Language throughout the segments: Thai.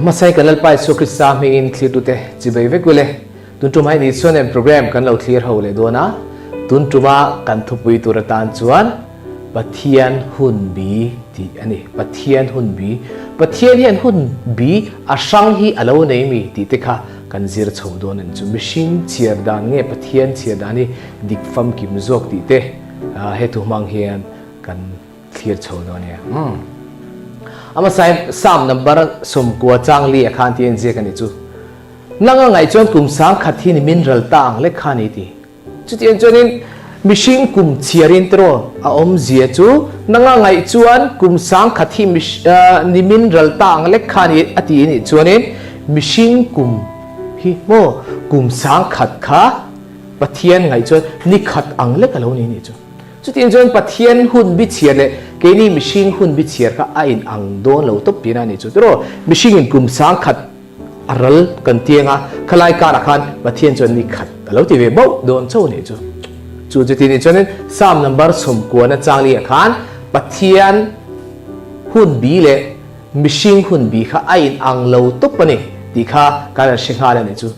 ama sai kanal pai so krista mi in clear tu te chibai ve kule tun tu mai ni sonem program kan lo clear ho le do na tun tu ma kan thu pui tu ra tan chuan pathian hun bi ti ani pathian hun bi pathian hian hun bi asang hi alo nei mi ti te kha kan zir chho don an chu mihring chiar dan nge pathian chiar dan ni dik fam kim zok ti te he tu mang hian kan clear chho don ya ama sai sam number som kwa chang li akhan ti en je kan ni chu nanga ngai chon kum sang khathi ni mineral tang le khani ti chu ti en chonin mihring kum chiarin tro a om zia chu nanga ngai chuan kum sang khathi ni mineral tang le khani ati ni chuanin mihring kum hi mo kum sang khat kha pathian ngai chuan ni khat ang le kalo ni chu chu tin chuan pathian hun bi chiar le ke ni mihring hun bi chiar kha a in ang don lo to pina ni chu tro mihring in kum sang khat aral kan tianga khalai ka rakhan pathian chuan ni khat lo ti ve bo don chho ni chu chu tin chuan sam number som ko na changli khan pathian hun bi le mihring hun bi kha a in ang lo to pani ti kha ka shikha le ni chu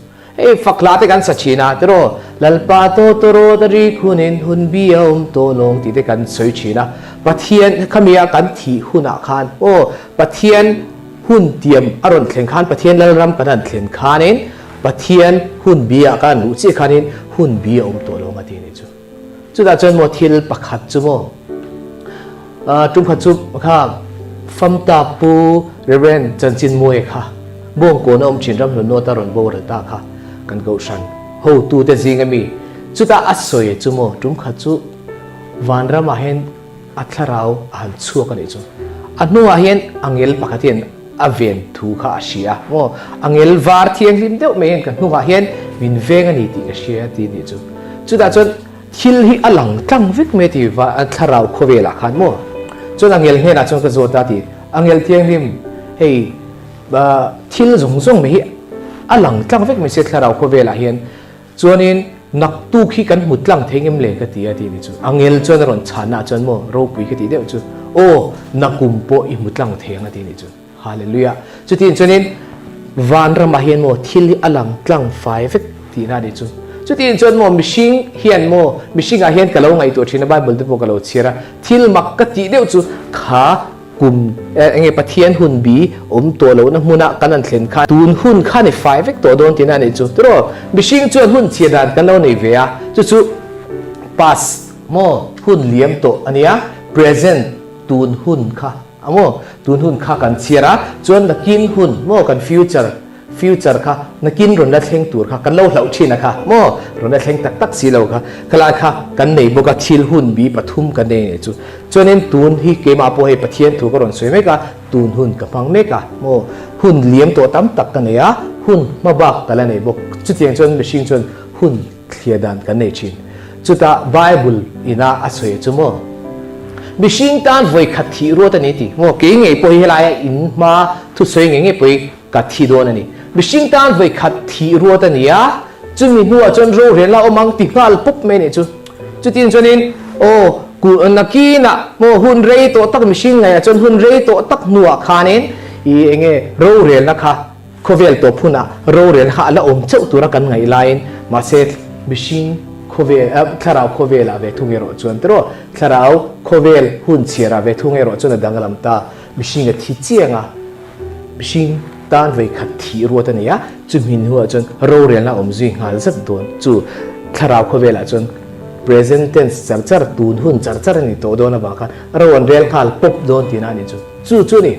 ei fakla te kan sachina tro lalpa to toro dari khunin hun bi om to long ti te kan soi china pathian khamia kan thi huna khan o pathian hun tiam aron thleng khan pathian lalram kan thlen khanin pathian hun bia kan u chi khanin hun bi om to long ati ni chu chu da chen mo thil pakhat chu mo tum kha chu kha famta pu reverend chanchin moe kha bong ko na om chin ram no ta ron bo ra ta kha kan go san ho tu te zinga mi chu ta asoi chu mo tum kha chu vanra ma hen atharau an chu ka ni chu anu a hen angel pakhatien aven thu kha asia mo angel var thiang lim deuh me kan nu a hen min veng ani ti ka sia ti ni chu da chon thil hi alang tlang vik me ti wa atharau khowela khan mo chon angel he na chon ka zo ta ti angel thiang lim hei ba thil zong zong me hi alang tlang vek me se tharau khowela hian chuanin nak tu khi kan mutlang thengem le ka ti ati ni chu angel chon ron chana chon mo ro pui ka ti deuh chu o nakum po i mutlang theng ati ni chu hallelujah chu tin chuanin van ra ma hian mo thil hi alang tlang fai vek ti na ni chu chu tin chon mo mihring hian mo mihring a hian kalo ngai to thina bible te po kalo chira thil mak ka ti deuh chu kha kum enge pathian hun bi om to lo na huna kanan thlen kha tun hun kha ni fai vek to don tina ni chu tro mihring chuan hun chiadan kan lo nei ve a chu past mo hun liam to ania present tun hun kha amo tun hun kha kan chiara chuan na kin hun mo kan future kha na kin ron na thleng tur kha kan lo hlau thina kha mo ron na thleng tak tak si lo kha kala kha kan nei boka thil hun bi pathum kan ne chu chuanin tun hi ke ma po he pathian thu ko ron soi me ka tun hun ka phang me ka mo hun liam to tam tak kan ya hun ma bak kala nei bok chu tiang chuan mihring chuan hun thliadan kan nei chin chu ta bible ina asoi chu mo mihring tan voi khathi ro ta ni ti mo ke ngei po hi lai in ma thu soi ngei po ka thi don ani mihring tan voi khathi ro ta ni ya chumi nuwa chon ro re la omang ti ngal pup me ni chu tin chonin o ku nakina mo hun rei to tak mihring ngai chon hun rei to tak nuwa khanin I enge ro re na kha khovel to phuna ro re ha la om chau tura kan ngai lain ma se mihring khovel tharau khovel ave thungero chuan tro tharau khovel hun chiara ve thungero chon dangalam ta mihring a thi chianga mihring tan ve khathi ro ta ne ya chumin huwa chon ro re na om zui ngal zat don chu tharau khovel a chon present tense charchar tun hun charchar ni to do na ba kha ro on rel khal pop don tina ni chu ni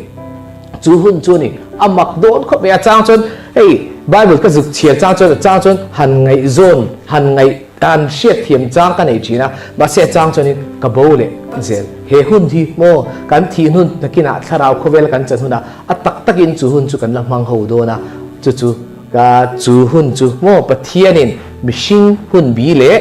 chu hun chu ni amak don kho be chang chon hey bible ka zuk chia chang chon han ngai zone han ngai tan siat thiam chang ka nei china ba se chang chon ka bole zel he hun thi mo kan thi hun nakina tharau khovel kan chan huna atak takin chu hun chu kan la mang ho do na chu ka chu hun chu mo pathianin mihring hun bi le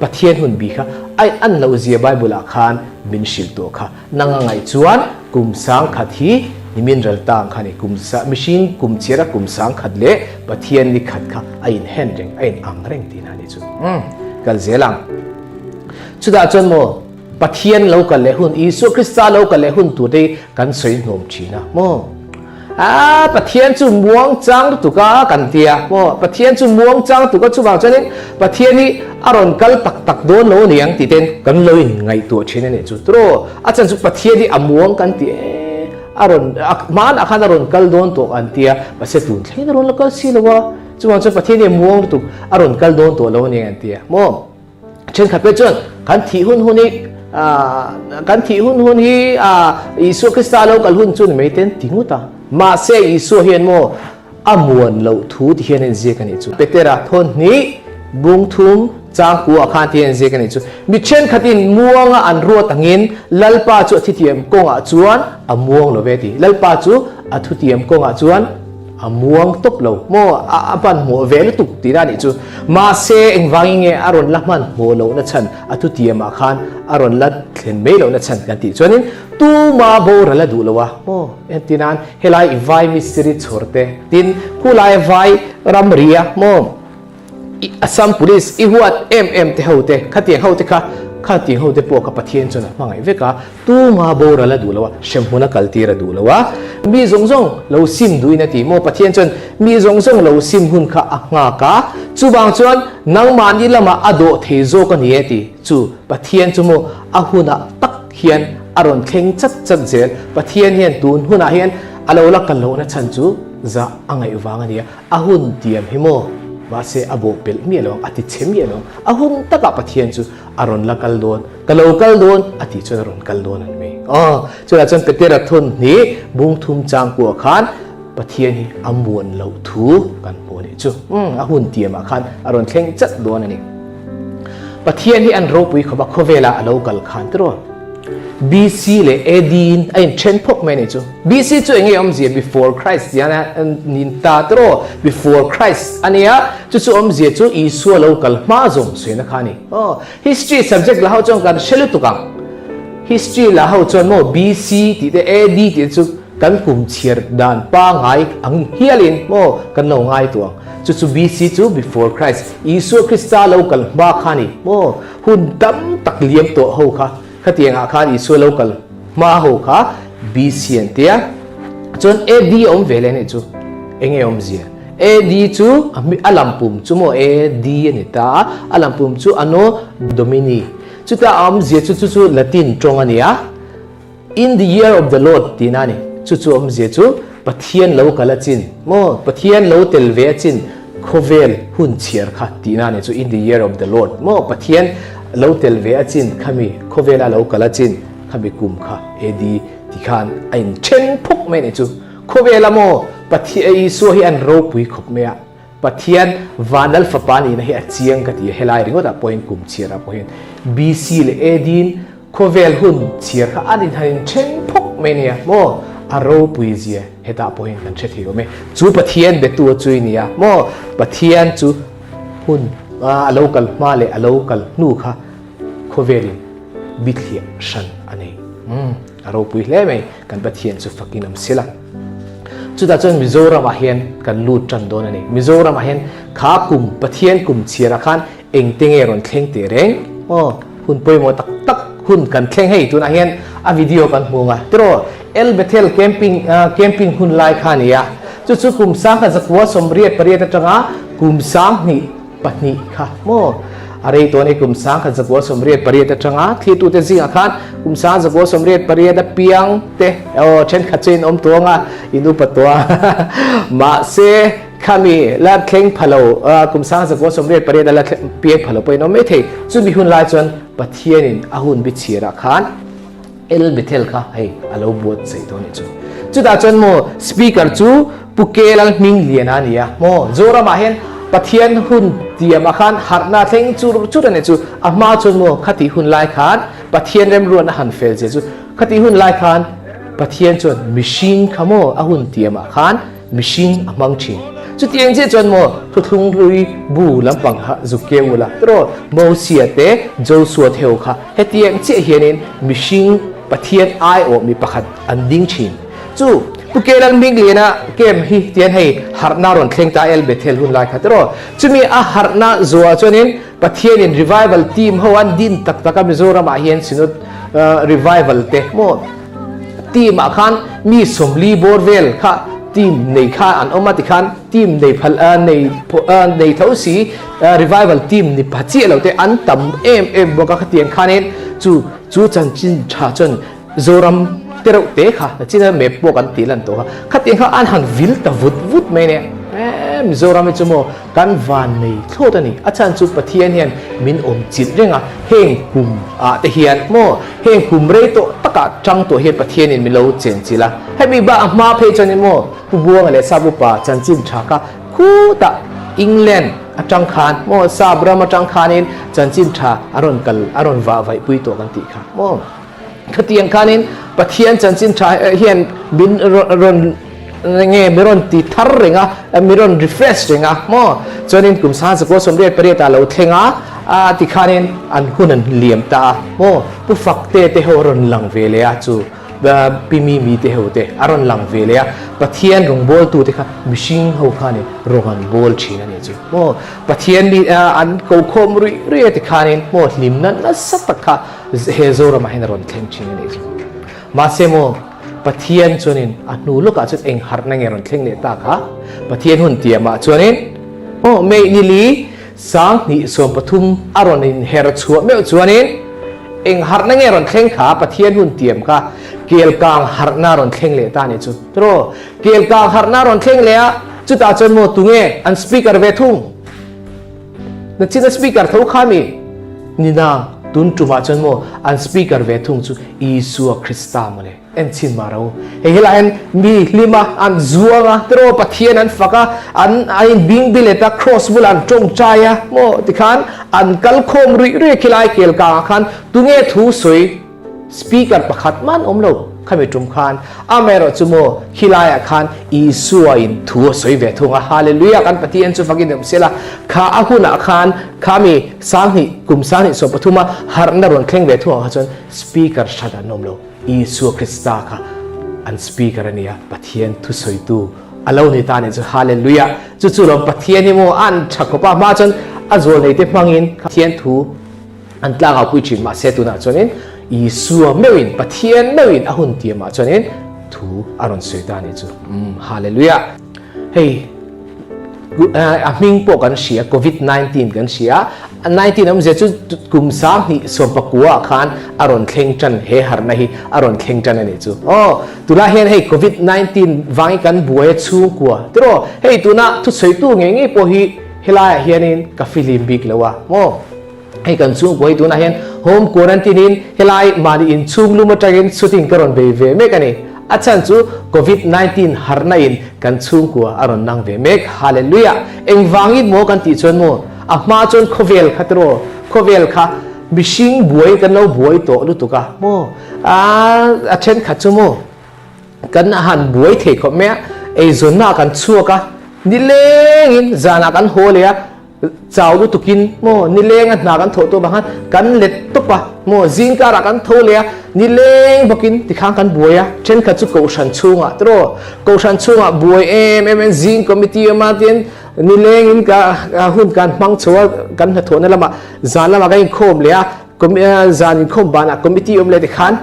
pathian hun bi kha ai an lo zia bible a khan min shil to kha nanga ngai chuan kum sang khathi ni mineral tang khani kum sa mihring kum chira kum sang khat le pathian ni khat kha ain hen reng ain ang reng ti na ni chu kal zelang chuda chon mo pathian lo kal le hun isu krista lo kal le hun tu de kan soi nom china mo ปะเทียนจุม่วงจังตุกะกันเตียโมปะเทียนจุม่วงจังตุกะจุบางจันนี่ปะเทียนนี่อารมณ์กัลตักโดนโลเนียงติเต้นกันเลยไงตัวเช่นนี้จุดโตอาจารย์จุปะเทียนนี่อม่วงกันเตียอารมณ์มันอาคารอารมณ์กัลโดนตัวกันเตียปะเสตุนใช่อารมณ์แล้วก็สิลวะจุบางจันปะเทียนนี่ม่วงตุกอารมณ์กัลโดนตัวโลเนียงกันเตียโมเช่นขับไปจนกันที่หุ่นนี่กันที่หุ่นนี่อิสุคริสต์เรากัลหุ่นจุนไม่เต้นทิ้งอุตามาเสียอิสุเฮียนโมอมวนเราทูที่เฮียนเจกันนี่จุเปเตระทนนี้บุงทุมจางกูอาคารที่เฮียนเจกันนี่จุมิเช่นขัดินม่วงอันรัวตังอินลัลปาจุที่เทียมกงอาจวนม่วงโลเวทีลัลปาจุอัทุเทียมกงอาจวนม่วงตบเราโมปันหัวเวลตุกตีด้านนี้จูมาเซเองวางเงี้ยอารมณ์ละมันโมเราเนชันอัตุเทียมอาคารอารมณ์ละเห็นไม่เราเนชันกันตีจวนนี้ตูมาโบระละดูละวะโมเอ็นตินันเฮลัยไวมิสติริชอร์เตตินคูไลไวรัมเรียโมอัสสัมพุลิสอีหัวเอ็มเตฮาวเตขัดเตียงฮาวเตค่ะข้าที่เขาได้ปวกกับปะเทียนจนมาไงเวก้าตู้มาโบราณละดูแล้ววะเชื่อมหัวนักกัลตีระดูแล้ววะมีซงเราซิมดูอินาทีโมปะเทียนจนมีซงเราซิมหุ่นข้าอ่างกาจูบางจวนนังมันนี่ละมาอโดเทโซกันเยติจูปะเทียนจูโมอาหุนะตักเฮียนอารมณ์เข่งจัดเจลปะเทียนเฮียนตูนหุนะเฮียนอาเราละกันเรานะฉันจูจะอ่างไงวางอันนี้อาหุนเตียมหิโมว่าเสอโบเปลมีอะไรอติเชมีอะไรอาหุ่นตะกับปะเทียนจูอารมณ์ละกัลโดนกัลโดนอติจนอารมณ์กัลโดนนั่นเองจุดละจนเปเตระทุนนี้บุงทุมจางกัวขานปะเทียนนี้อมวนเหลาทูกันโพนี่จูอาหุ่นเตียมาขานอารมณ์เข่งจัดโดนนั่นเองปะเทียนนี้อันรูปุยเขาบอกเขาเวลาเรากัลขานตรอBC เลย AD ไอ้เช่นพวกแม่นี่จู BC จูเองยอมเสีย before Christ ยานะนินตาตรอ before Christ อันนี้จูอมเสียจูอีสัวเรากัลมาจงสวยนะคะนี่history subject ละเขาจงกันเชลุตุกัง history ละเขาจงโม BC ที่เด AD ที่จูกันกุมเชียร์ดานป้าไงอังเฮียลินโมกันเราไงตัวจู BC จู before Christ อีสัวคริสต์เรากัลมาค่ะนี่โมหุ่นดำตักเลี้ยมตัวเขาค่ะขัดยังอาคารอิสุโลกัลมาหูค่ะ BC เตียจน AD อมเวลนี่จูเองอมเสีย AD จูอัลลัมปุมจูโม AD นี่ตาอัลลัมปุมจูอันโนโดมินีจูตาอมเสียจูละตินตรงอันนี้in the year of the Lord ตีนั่นนี่จูอมเสียจูปะเทียนโลกัลจินโมปะเทียนโลเตลเวจินโคเวลหุ่นเชียร์ค่ะตีนั่นนี่จู in the year of the Lord โมปะเทียนเราเตลเวอจินขมิโคเวลาเรากลาจินขมิกุมค่ะเอดีที่ขันไอ้เช่นพกไม่เนี่ยจูโคเวลาโมปะเทียนสัวเฮียนรูปุยขบเมียปะเทียนวานัลฟปานีนะเฮียเจียงกันที่เฮลายริงว่าแต่พอยน์กุมเชียร์พอยน์บีซีเลเอดีนโคเวลหุ่นเชียร์ค่ะอันนี้ทันเช่นพกไม่เนี่ยโมอารมณ์ปุยเจียเฮตาพอยน์กันเช่นที่ว่าไหมจูปะเทียนเด็ดตัวจุยเนี่ยโมปะเทียนจูหุ่นอาลูกัลมาเลอาลูกัลนูค่ะโคเวลินบิดเลียชันอันนี้เราปุยเล่ไหมกันปะเทียนสุฟักินน้ำเสียละจุดนั้นมิโซรามาเฮียนกันลูดจันโดนอันนี้มิโซรามาเฮียนขากุมปะเทียนกุมเชียร์ขันเองเต็งเอรอนเคร่งเตเรงหุ่นปุยโมตักหุ่นกันเคร่งให้ตัวนั้นเฮียนวิดีโอกันมัวงะตรอเอลเบเทลแคมปิ้งหุ่นไล่ขันเนี่ยจุดกุมสังกันสักวัวสมเรียดปริยัติจังะกุมสังนี่ปนิค่ะโมอะไรตัวนี้กุมสังขันสักวัวสมเรียดปริยัติจังะที่ตัวเตจิงอาคารกุมสังสักวัวสมเรียดปริยัติเปียงเตเช่นขัดเจนตัวงะอินุปตัวมาเซขามีและเคร่งพะโลกุมสังสักวัวสมเรียดปริยัติและเปียงพะโลไปน้องไม่เทจุดมีหุ่นลายจนปะเทียนินอาหุ่นบิเชียร์อาคารเอลบิเทลค่ะให้อาลูบวชใส่ตัวนี้จุดอาจารย์โมสปีกเกอร์จูปุกเกลังมิงเลียนานี่โมโจรามาเห็นปะเทียนหุ่นเดียมาขันหาร์นาเทงจูดันจูอามาจนโมขัดที่หุ่นลายขันปะเทียนเริ่มรวนหันเฟลเจจูขัดที่หุ่นลายขันปะเทียนจนมิชิงขโมอาหุ่นเดียมาขันมิชิงอามังชิงจุดที่ยังเจจนโมทุกลุยบูลำปังฮะจุเกวละตรอโมเสียเตโจสวดเฮวค่ะเฮตียังเจเฮียนินมิชิงปะเทียนไอโอมีประคัดอันดิ้งชิงจูปุกเกลังมิงเลียนะเกมฮิเทียนให้ฮาร์นารอนเคร่งตาเอลเบเทลหุ่นลายขัดรอจุมีอาฮาร์นาจัวจนินปะเทียนินรีไววัลทีมฮวันดินตักมิโซรามาเฮียนสินุดรีไววัลเตโมทีมอาคารมีสมลีบอร์เวลค่ะ ทีมในข้าอันออกมาติขันทีมในพัลในเท่าสีrevival ทีมในปัจเจเราแต่อันต่ำบอกว่าขัดเตียงข้านี้จูจันจินชาจนโจรัมเตระเตะค่ะจีน่าเมปบอกกันตีลันตัวขัดเตียงข้าอันหันวิลตาวุดไม่เนี่ยโจรัมจะโมกันวันในโทษนี่อาจารย์จูปะเทียนเฮียนมินอมจิตเรื่องอ่ะเฮงคุมแต่เฮียนโมเฮงคุมเรโตตะกะจังตัวเฮียปะเทียนนี่มิโลเจนจิละให้มีบ้ามาเพจนี่โมผู้บัวอะไรซาบุปะจันจินชากะคู่ตะอังกฤษจังคานโมซาบรามาจังคานินจันจินชาอารอนวาไว้ปุยตัวกันตีค่ะโมขตียงคานินปะเทียนจันจินชาเฮียนบินรอนเงี้ยมิรอนตีทาร์เรงะมิรอนรีเฟรชเรงะโมจนนินกุมสานสกุลสมเด็จพระเดชตาเราเทงะติคานินอันหุ่นเลี่ยมตาโมผู้ฝักเตะหัวรอนหลังเวลียจูปีมีเตะหัวเตะอารอนหลังเวลียปะเทียนรงบอลตัวเตะค่ะมิชิงหัวขานี่รงอันบอลชีนั่นเองจูโมปะเทียนนี่อันเขาคมรีติคานินโมลิมนั้นสัตตะค่ะเฮโซรามาให้นรอนเทงชีนั่นเองมาเซโมปะเทียนชนินอันนู้ลูกอาจจะเองหัดนั่งเงรอนเทงเนตาค่ะปะเทียนหุ่นเตียมาชนินโอ้เมนิลีสังนิสมปทุมอารอนินเฮรชัวเมชนินเองหัดนั่งเงรอนเทงขาปะเทียนหุ่นเตียมค่ะเกี่ยวกับหัดนารอนเทงเลตานี่จุดโตเกี่ยวกับหัดนารอนเทงเลยจุดอาจารย์โมตุงเออันสปีกเกอร์เวทุงนั่นจิตสปีกเกอร์ทุกขามีนี่นะตุนจุมาจันโมอันสปีกเกอร์เวทุงจุอิสุคริสต์มาเลยเอ็นชินมาเราเฮลันมีลิมาอันซัวงะตรอปะเทียนอันฟักอันบิงบิเลตาครอสบุลันจงใจอะโมติขันอันกัลคมรีคิลายเกลกาขันตุงเอทูสวยสปีกเกอร์ประคัดมันอมโลข้ามีจุมขันอเมริกาจุโมคิลายขันอิสุอินทูสวยเวทุงะฮาเลลูยากันปะเทียนจุฟักินเดมเซล่าข้าอากุนักขันข้ามีสังหิกุมสังหิสมปทุมาฮาร์นารอนเคร่งเวทุงะจนสปีกเกอร์ชัดานอมโลอิสุคริสต์ค่ะอันสปีกเกอร์เนี่ยปะเทียนทุสอยตูอลาวนิตาเนี่ยจะฮาเลลูยาจู่ๆเราปะเทียนนี่โมอันชักกบมาจนอาจวนในเต็มมังอินปะเทียนทูอันตลาดเอาคุยชิมมาเสตุนะจนนี้อิสุเมวินปะเทียนเมวินอาหุนเตียมาจนนี้ทูอารอนสวยตาเนี่ยจู่ฮาเลลูยาเฮ้ยมิงปกันเสียโควิด-19 กันเสีย19นั้นจะจุดกุมสามนี่สมปกัวขันอารอนเคงจันเฮฮาร์นะฮีอารอนเคงจันนี่จู่ตุลาเห็นให้โควิด-19วางกันบวยชูกัวแต่ว่าให้ตุน่าทุกสายตู้เงี้ยพอฮีเฮลายเฮียนินกับฟิลิปปิกเลยวะให้กันชูกัวให้ตุน่าเห็นโฮมควอรันตินินเฮลายมาดินชูมลุมาจากินสุดทิ้งกรอนเบเวเมกันนี่อาจารย์จูโควิด-19 ฮาร์นาอินกันชูกัวอารอนนังเวเมกฮาเลลูยาเอ็งวางิดโมกันติชนโมอามาจนโควิลขัดโรโควิลค่ะบิชิงบวยกันแล้วบวยโตลุตุกะโมอาเช่นขัดจโมกันอาหารบวยเทคเมียไอโซน่ากันชัวกะนิเลงินจานากันโฮเลียเจ้าลุตุกินโมนิเลงันนากันโถตัวบางกันเล็ดตุปะโมจิงการกันโถเลียนิเลงบกินที่ข้างกันบวยอะเช่นขัดจุกโกชันชุงอะตรโกชันชุงอะบวยจิงคอมมิตี้มาเตียนนี่เลงอินกับหุ่นกันมังชัวกันหัดโถนั่นละมาจานละมากันโคมเลยอะก็มีจานโคมบานะคอมมิตี้เลยที่ขัน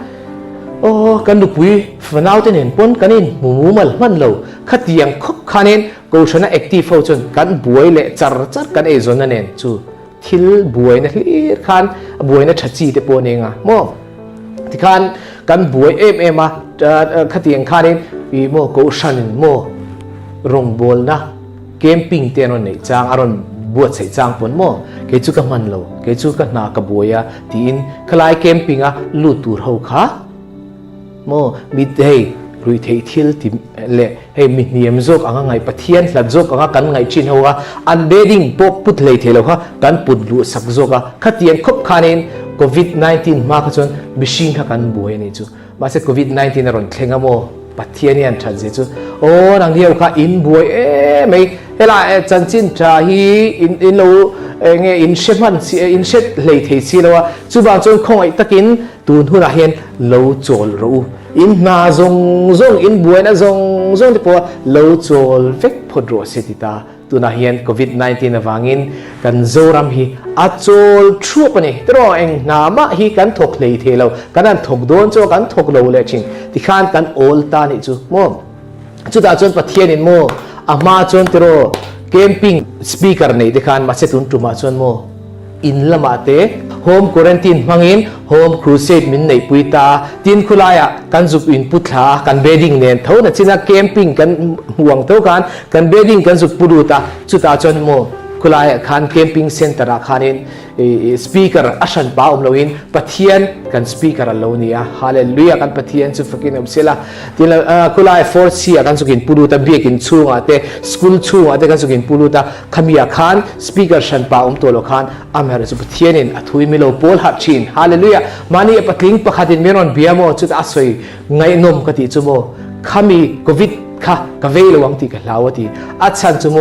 โอ้กันดูปุยฝันเอาแต่เห็นปนกันนินหมูมันเหลวขัดยังคบขันนินกูชนะแอคทีฟเอาจนกันบวยเละจัดกันเอซอนนั่นเองจูทิลบวยนะที่ขันบวยนะชัดจีเตปนเองอะโมที่ขันกันบวยมาขัดยังขันนินอีโมกูชันนินโมรงบอลนะเกมปิ้งเตียนนี่จางอารอนบวชใส่จางปนโมเกจูกับมันโลเกจูกับนากบวยตีอินคลายเกมปิ้งลูตูร์เฮาค่ะโมมิดเฮรุยเททิลติเล่เฮมิเนียมโจกอ่างไงปะเทียนหลัดโจกอ่างกันไงชินหัวอันเบดิ้งปกพุทเลยเทลค่ะกันปุดลุสักโจกขัดยังคบขานินโควิด-19มาขจนบิชิงกันบวยนี่จูมาเสโควิด-19นรอนเทงโมปะเทียนยันชัดเจจูโอ้นังเดียวค่ะอินบวยไม่เฮล่าจันจินชาฮีอินโลเงี้ยอินเชฟมันอินเชฟเลยเทสิแล้วว่าจุบานจนคงไอตะกินตูนหุ่นอาเห็นโลโจลรู้อินนาจงอินบวยนะจงที่พอโลโจลเวกพอดรัวเสติตาตูน่าเห็นโควิด-19นะวางินกันโจรัมฮีอัจโจลชั่วปนี่ตรอเองน้ำมาฮีกันถกเลยเทเรากันนั้นถกโดนโจกันถกโลเลยจริงที่ข้านกันโอลตานี่จูโม จุดอาจนประเทศนินโมอามาจนเตโรเกมปิ้งสปีกเกอร์ในเด็กการมาเซตุนตุมาจนโมอินละมาเตโฮมควอรันตินมังอินโฮมครูเซดมินในปุยตาตินคุลายะกันจุกอินพุทธากันเบดดิ้งเนนเท่านั้นจินะเกมปิ้งกันห่วงเท่ากันเบดดิ้งกันจุกปุรุตาจุดอาจนโมคุลายะคันเกมปิ้งเซ็นเตอร์คันินสปีกเกอร์อาชันป้าอมโลอินปะเทียนกันสปีกเกอร์โลนียฮาเลลูยากันปะเทียนจุฟกินอับเซลาตินคุลายะฟอร์ซีกันจุกินปุรุตาเบียกินชูงอาเตสคูลชูงอาเตกันจุกินปุรุตาขมียาคันสปีกเกอร์ชันป้าอมตัวโลคันอาเมริจุปะเทียนินอัตุยมิโลโพลฮัดชินฮาเลลูยามานีปะลิงปะขัดินเมรอนเบียโมจุดอาศัยไงนมกติจุโมขมีโควิดค่ะกเวลวังติกลาวติอัดชันจุโม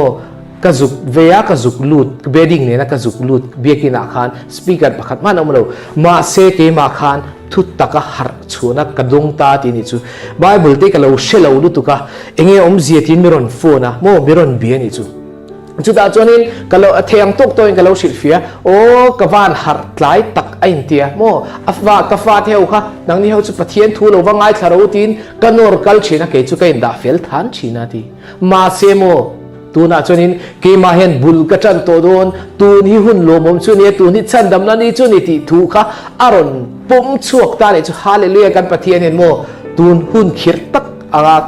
กระจุกเวียกระจุกลูดเบดดิ้งเนี่ยนะกระจุกลูดเบียกินอาคารสปีกเกอร์ประคัดมันเอามาเลยมาเซเกมาคารทุตตะกะหาชูนักกระดงตาตินิจูไบเบิลเตกะเราเชลเอาลุตุกะเองอมเจียตินมิรอนโฟนะโมมิรอนเบียนิจูจุดอาจนินกะเราเทียงตุกตัวเองกะเราสิลฟิยโอ้กะวานหาร์ไลตักไอเตียโมอัฟวากะฟาเทวค่ะนังนี้เขาจุปะเทียนทูโลวังไอทารูตินกันนอร์กัลชีนะเกจุกะอินดาเฟลทันชีนาทีมาเซโมตูน่าจนินเกมาเห็นบุลกระจันโตโดนตูนี่หุ่นโลมชุนี่ตูนี่ชันดำนันนี่ชุนี่ที่ถูกค่ะอารอนปุ่มชวกตาเนี่ยจุฮาเลลูยากันปะเทียนเห็นโมตูนหุ่นขีดตัก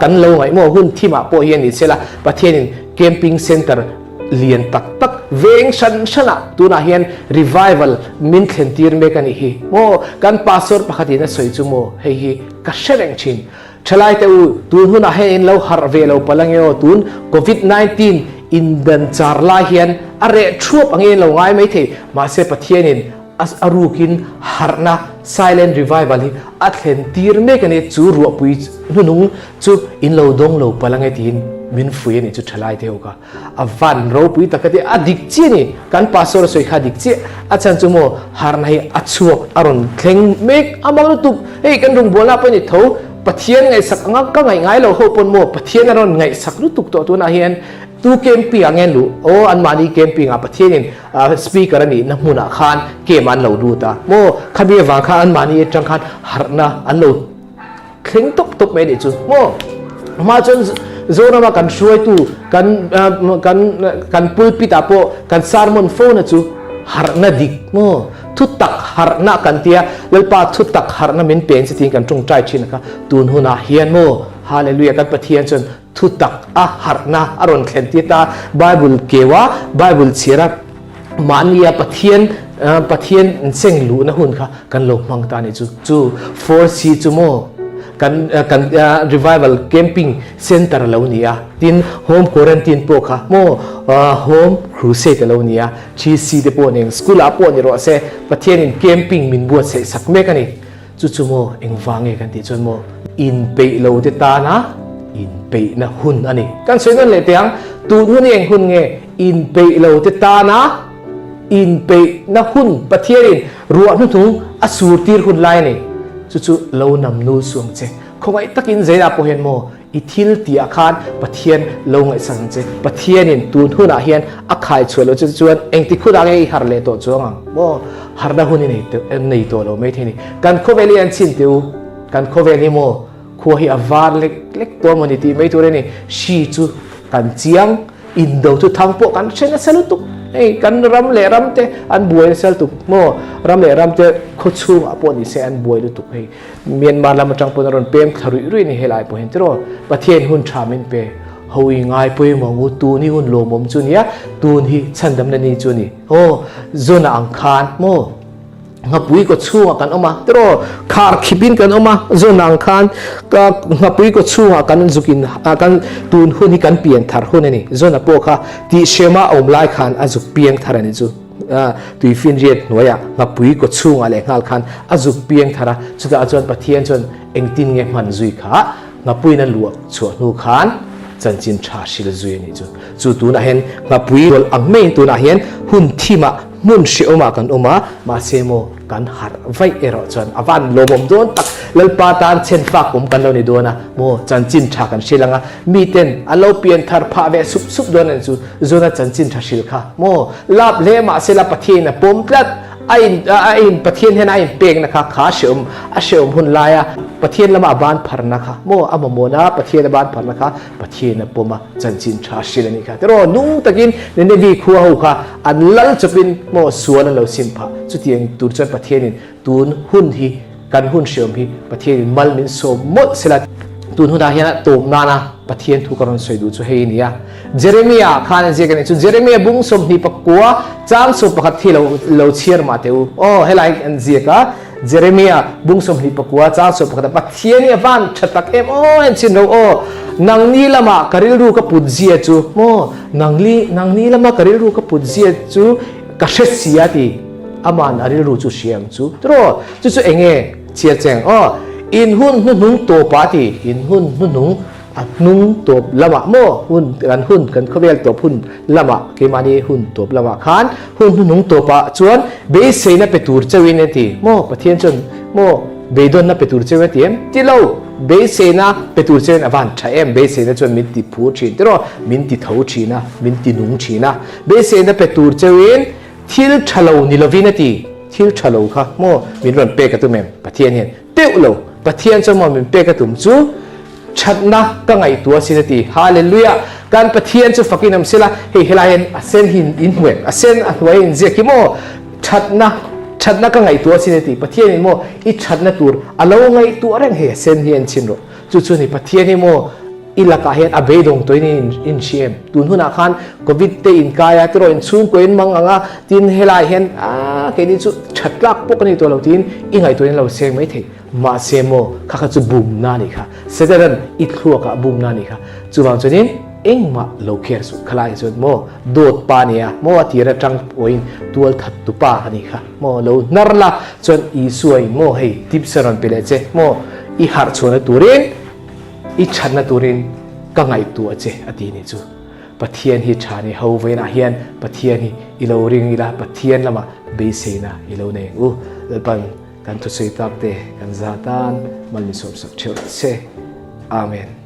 กันโลไงโมหุ่นที่มาโปเฮียนนี่เสละปะเทียนเกมปิ้งเซ็นเตอร์เลียนตักเวงชันชนะตูน่าเห็นรีไววัลมินเทนตีร์เมกันนี่โมกันพาสอร์ปะขัดนี่สวยจุโมเฮียกัชเชงชินฉลายเตอูตูนหุ่นอาเห็นเราฮาร์เวลเราพลังเอวตูนโควิด-19อินเดนจาร์ลาเฮียนอะไรชั่วปังเงินเราง่ายไม่เทมาเสพเทียนินอัสอารูกินฮาร์นาไซเลนรีไววัลฮีอัตเห็นตีร์เมกันนี่จูรัวปุยนุ่งจูอินเราดงเราพลังเอตินมินฟุยนี่จูฉลายเทวกะอวันเราปุยตะกติอดิกจีนี่กันพาสอร์สวยขาดิกจีอาจารย์จูโมฮาร์นาฮีอัดชัวอารอนเข่งเมกอามังลุตุบเฮ้กันรุงโบลาไปนี่เท่าปะเทียนไงสักงักก็ไงเราโหปนโมปะเทียนอารอนไงสักลุตุกตัวน่าเฮียนตูเกมปีอังเงินลูโออันมานีเกมปีงาปะเทียนินสปีกเกอร์นี่นักมุนาคานเกมอันเราดูตาโมขบีวังคาอันมานีจังคันฮาร์นาอันเราคลิ้งตุกไม่ได้จูโมมาจนโซนมากันช่วยตูกันปุยปิตาโปกันซาร์มอนโฟนะจูฮาร์นาดิกโมทุตักฮาร์นากันเตียเลปาทุตักฮาร์นามินเป็นสิทิงกันจงใจชินค่ะตูนหุนาเฮียนโมฮาเลลูยากันปะเทียนจนทุตักฮาร์นาอารอนเข็นตีตาไบเบิลเกวะไบเบิลเชียร์มานียปะเทียนเซ็งลูนะหุ่นค่ะกันโลกมังตานี่จูฟอร์ซีจูโมกันrevival camping center เหล่านี้ติน home quarantine พวกค่ะโมhome crusade เหล่านี้ชีซีเดปอนิงสกูลอาปอนิโรเซประเทศนี้ camping มินบัวเสสักเมกันนี่จู่ๆโมเอ็งฟังเองกันที่จนโมอินเปย์เหล่าเดตานะอินเปย์นะหุ่นอันนี้กันสวยนั่นเลยเตียงตูหุ่นเองหุ่นเงอินเปย์เหล่าเดตานะอินเปย์นะหุ่นประเทศนี้รวมถึงอสูรตีหุ่นไลนี่จู่ๆเรานำนูสวงเจคงไอ้ตะกินเจดาโปเห็นโมอิทิลตีอาคารปะเทียนเราไงสังเจปะเทียนินตูนหุ่นอาเฮียนอาคายช่วยเราจะชวนเองที่คุณอะไรฮาร์เลโตจวงโมฮาร์ดาหุ่นนี่ในตัวเราไม่เท่นี่การโคเวลีอันชินติวการโคเวลีโมคัวฮิอาวาร์เล็กตัวมันนี่ไม่ตัวนี่ชีจูการเจียงอินโดทุทางพวกกันเช่นสลุตุเอ้กันรำเล่รำเตอันบวยเซลตุกโมรำเล่รำเตขดชูอปอนี่เซอันบวยลุตุกเฮ้เมียนมาลำจังปนรอนเปมทารุยนี่เฮลายปอเห็นตรอประเทศหุ่นชามินเปเฮยง่ายปอยมองตูนี่หุ่นโลมมจุนี่ตูนี่ฉันดำนันนี่จุนี่โอ้โซนอังคารโมงับปุยก็ชูกันออกมาตรอคาร์คิบินกันออกมาโซนังคานก็งับปุยก็ชูกันจุกินกันตูนหุ่นที่กันเปลี่ยนทาร์หุ่นนี่โซนพวกค่ะที่เชมาอมไลคานอาจุเปลี่ยนทาร์นี่จูตุยฟินเรียดหน่วยงับปุยก็ชูอะไรงัลคานอาจุเปลี่ยนทาร์จุดอาจารย์ปะเทียนจนเองตินเงี้ยมันจุยค่ะงับปุยนั่นลวกชวนนูคานจันจินชาชิลจุยนี่จูตูน่าเห็นงับปุยโดนอังเมนตูน่าเห็นหุ่นที่มามุนชิโอมากันออกมาเซโมกันหาไว้เอรอจนอวันโลมโดนตักเลปาตานเชนฟักกันเราในโดนะโมจันจินชากันชิลังมีเต็นอัลโลเปียนทาร์พาเวสุบโดนนั่นจูโซนาจันจินชาชิลค่ะโมลาบเลมาเซลาปะเทนะปมพลัด ai pathian hen ai pek na kha kha sheum hun laya pathian lama ban pharna kha mo amamona pathian ban pharna kha pathian na poma chanchin tha silani kha tero nu takin ne bi khuwa hu kha an lal chapin mo suan lo simpha chutiang tur chan pathian in tun hun hi kan hun sheum hi pathian in mal min so mo sela tun hu da hian tom nana pathian thu karon soidu chu hei nia Jeremiah khan je kan chu Jeremiah bung som ni pakwa chang so pakhat thi lo chiar ma teu helai an je ka Jeremiah bung som ni pakwa chang so pakhat pathian ni van thatak em en chin ro nang ni lama karil ru ka pujia chu mo nang ni lama karil ru ka pujia chu ka sia ti aman aril ru chu siam chu tro chu enge chia cheng in hun nung to party in hun nung nung top lama mo hun kan khovel top hun lama ke mani hun top lama khan hun nung topa chuan be seina petur chawin ati mo pathian chon mo beidon na petur chawin ti em ti lo be seina petur chawin avan tha em be seina chon min ti phu thin tero min ti thau thina min ti nung thina be seina petur chawin thil thalo nilovin ati thil thalo kha mo min ron pe ka tu mem pathian hen teulo pathian chon mo min pe ka tum chu chatna ka ngai tua sinati hallelujah kan pathian chu fakinam sila helayen asen hin inwem asen atwai in zekimo chatna ka ngai tua sinati pathian mo I chatna tur alo ngai tu areng he sen hian chinro chu ni pathian mo ilaka hen abedong toini in chem tun huna khan covid te in kaya tro in chung ko in manganga tin helai hen ke ni chu chatlak pokani to lo tin ingai to in lo seng mai the ma semo kha chu bum na ni kha sedaran ithlua ka bum na ni kha chuwang chunin engma lo kher su khalai chu mo dot pa nia mo atira tang oin tual that tu pa ani kha mo lo narla chon I suai mo hei tipsaron pele che mo I har chona turin I channa turin ka ngai tu che ati ni chu pathian hi thani ho veina hian pathian hi ilo ring ila pathian lama be seina ilo ne pan kan tu sei tak te kan zatan mal ni som sak theu se amen